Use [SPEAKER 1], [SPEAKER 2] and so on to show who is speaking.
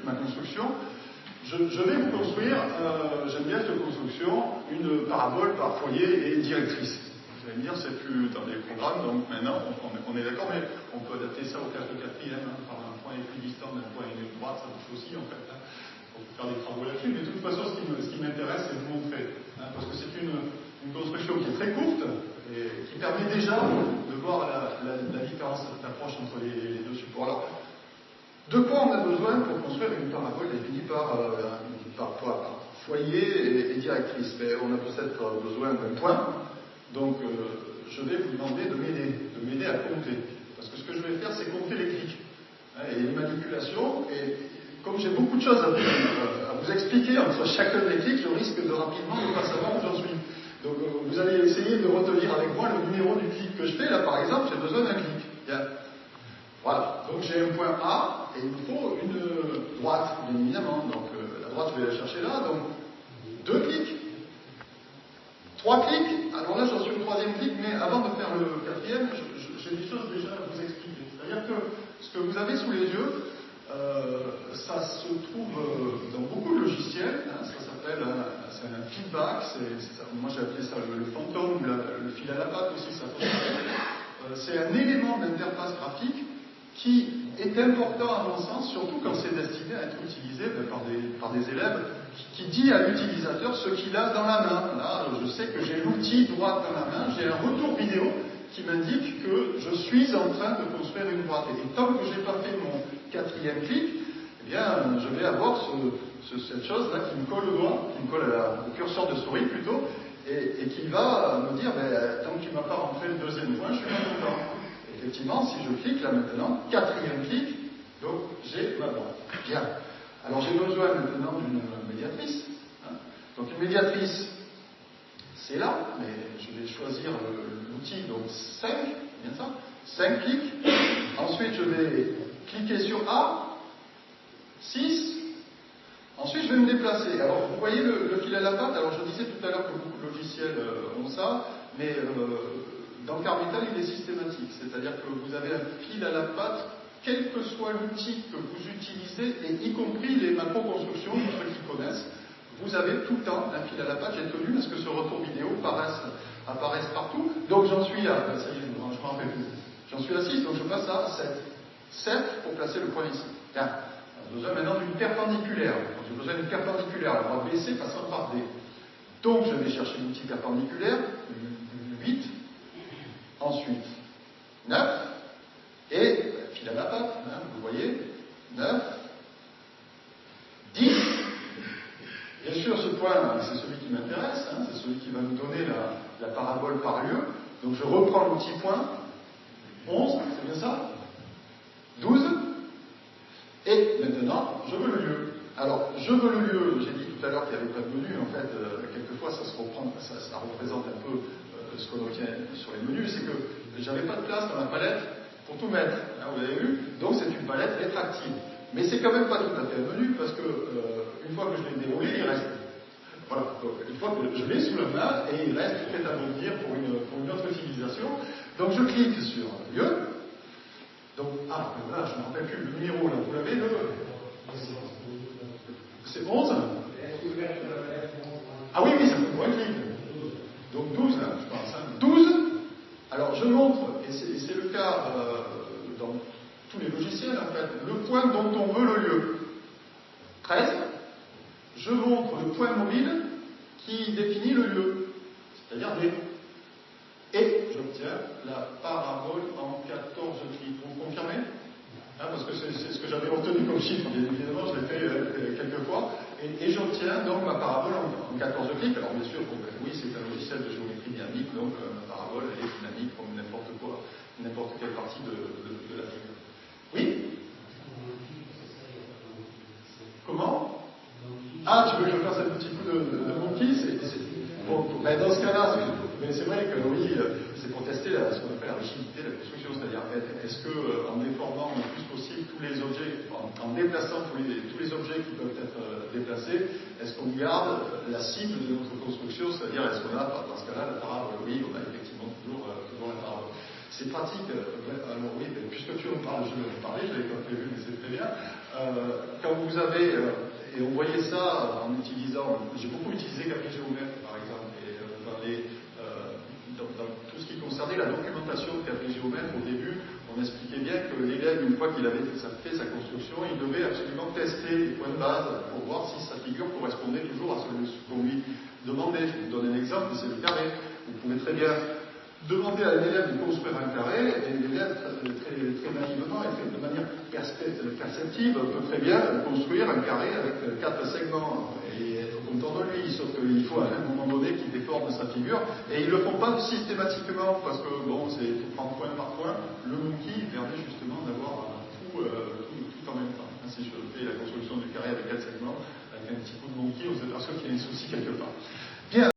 [SPEAKER 1] ma construction, je vais vous construire, j'aime bien cette construction, une parabole par foyer et directrice. Vous allez me dire, c'est plus dans les programmes, donc maintenant on est d'accord, mais on peut adapter ça au classe de quatrième, par un point équidistant d'un point et d'une droite, ça marche aussi en fait. On peut faire des travaux là-dessus, mais de toute façon, ce qui m'intéresse, c'est de vous montrer. Parce que c'est une construction qui est très courte et qui permet déjà de voir la différence d'approche entre les deux supports. Alors, de quoi on a besoin pour construire une parabole définie par foyer et directrice? On a peut-être besoin d'un point, donc je vais vous demander de m'aider à compter. Parce que ce que je vais faire, c'est compter les clics et les manipulations. Et comme j'ai beaucoup de choses à vous expliquer entre chacun des clics, je risque de rapidement ne pas savoir où j'en suis. Donc vous allez essayer de retenir avec moi le numéro du clic que je fais. Là, par exemple, j'ai besoin d'un clic. Bien. Voilà, donc j'ai un point A et il me faut une droite, bien évidemment. Donc la droite, je vais la chercher là. Donc 2 clics, 3 clics. Alors là, j'en suis au 3e clic, mais avant de faire le 4e, j'ai des choses déjà à vous expliquer. C'est-à-dire que ce que vous avez sous les yeux, ça se trouve dans beaucoup de logiciels. Ça s'appelle c'est un feedback. Moi, j'ai appelé ça le fantôme, le fil à la patte aussi. C'est un élément d'interface graphique qui est important à mon sens, surtout quand c'est destiné à être utilisé par des élèves, qui dit à l'utilisateur ce qu'il a dans la main. Là, je sais que j'ai l'outil droite dans la main, j'ai un retour vidéo qui m'indique que je suis en train de construire une droite. Et tant que je n'ai pas fait mon 4e clic, eh bien, je vais avoir cette chose-là qui me colle au doigt, qui me colle au curseur de souris plutôt, et qui va me dire, tant que tu ne m'as pas rentré le 2e point, je suis pas content. Effectivement, si je clique là maintenant, 4e clic, donc j'ai ma droite. Bien. Alors j'ai besoin maintenant d'une médiatrice. Donc une médiatrice, c'est là, mais je vais choisir l'outil, donc 5, bien ça, 5 clics. Ensuite je vais cliquer sur A, 6. Ensuite je vais me déplacer. Alors vous voyez le fil à la patte. Alors je disais tout à l'heure que beaucoup de logiciels ont ça, mais dans Carmetal, il est systématique, c'est-à-dire que vous avez un fil à la patte, quel que soit l'outil que vous utilisez, et y compris les macro-constructions, pour ceux qui connaissent, vous avez tout le temps un fil à la patte. J'ai tenu à ce que ce retour vidéo apparaisse partout. Donc j'en suis à, ça y est, je m'en rappelle plus. J'en suis à 6, donc je passe à 7. 7 pour placer le point ici. Bien. J'ai besoin maintenant d'une perpendiculaire. Donc j'ai besoin d'une perpendiculaire. Elle va baisser passant par D. Donc je vais chercher l'outil perpendiculaire, 8. Ensuite, 9, et fil à la patte, vous voyez, 9, 10. Bien sûr, ce point, c'est celui qui m'intéresse, c'est celui qui va nous donner la parabole par lieu. Donc je reprends l'outil point, 11, c'est bien ça, 12, et maintenant, je veux le lieu. Alors, je veux le lieu, j'ai dit tout à l'heure qu'il n'y avait pas de menu, en fait, quelquefois ça représente un peu ce qu'on obtient sur les menus, c'est que j'avais pas de place dans la palette pour tout mettre, vous avez vu, donc c'est une palette rétractive. Mais c'est quand même pas tout à fait un menu, parce que une fois que je l'ai déroulé, il reste. Voilà, donc une fois que je l'ai sous la main, et il reste prêt à venir pour une autre utilisation. Donc je clique sur lieu. Donc, voilà, je ne me rappelle plus le numéro là, vous l'avez, c'est 11. Ah oui, ça fait un clic. Donc 12, je pense. 12, alors je montre, et c'est le cas dans tous les logiciels en fait, le point dont on veut le lieu. 13, je montre le point mobile qui définit le lieu, c'est-à-dire D. Et j'obtiens la parabole en 14 clics. Vous confirmez? Parce que c'est ce que j'avais retenu comme chiffre, bien évidemment, je l'ai fait quelques fois. Et j'obtiens donc ma parabole en 14 clics. Alors bien sûr, oui, c'est un logiciel de géométrie dynamique, donc ma parabole elle est dynamique comme n'importe quelle partie de la figure. Oui? Comment? Tu veux que je fasse un petit coup de monkey? Dans ce cas-là, mais c'est vrai que oui, c'est pour tester ce qu'on appelle la rigidité de la construction, c'est-à-dire est-ce que en déformant le plus possible tous les objets, en déplaçant tous les objets qui peuvent être déplacés, est-ce qu'on garde la cible de notre construction, c'est-à-dire est-ce qu'on a dans ce cas-là la parabole? Oui, on a effectivement toujours la parabole. C'est pratique, alors oui, puisque tu en parles, je vais en parler, je l'avais pas prévu, mais c'est très bien. quand vous avez, et on voyait ça en utilisant, j'ai beaucoup utilisé Capri-Géomètre par exemple, et dans tout ce qui concernait la documentation de Capri-Géomètre au début, on expliquait bien que l'élève, une fois qu'il avait fait sa construction, il devait absolument tester les points de base pour voir si sa figure correspondait toujours à ce qu'on lui demandait. Je vous donne un exemple, c'est le carré. Vous pouvez très bien demander à un élève de construire un carré, et l'élève, très naïvement et de manière perceptive, peut très bien construire un carré avec 4 segments et être content de lui, sauf qu'il faut à un moment donné qu'il déforme sa figure, et ils ne le font pas systématiquement, parce que bon, c'est tout prendre point par point. Le Monkey permet justement d'avoir tout en même temps. Si je fais la construction du carré avec 4 segments, avec un petit coup de Monkey, on s'aperçoit qu'il y a un souci quelque part. Bien.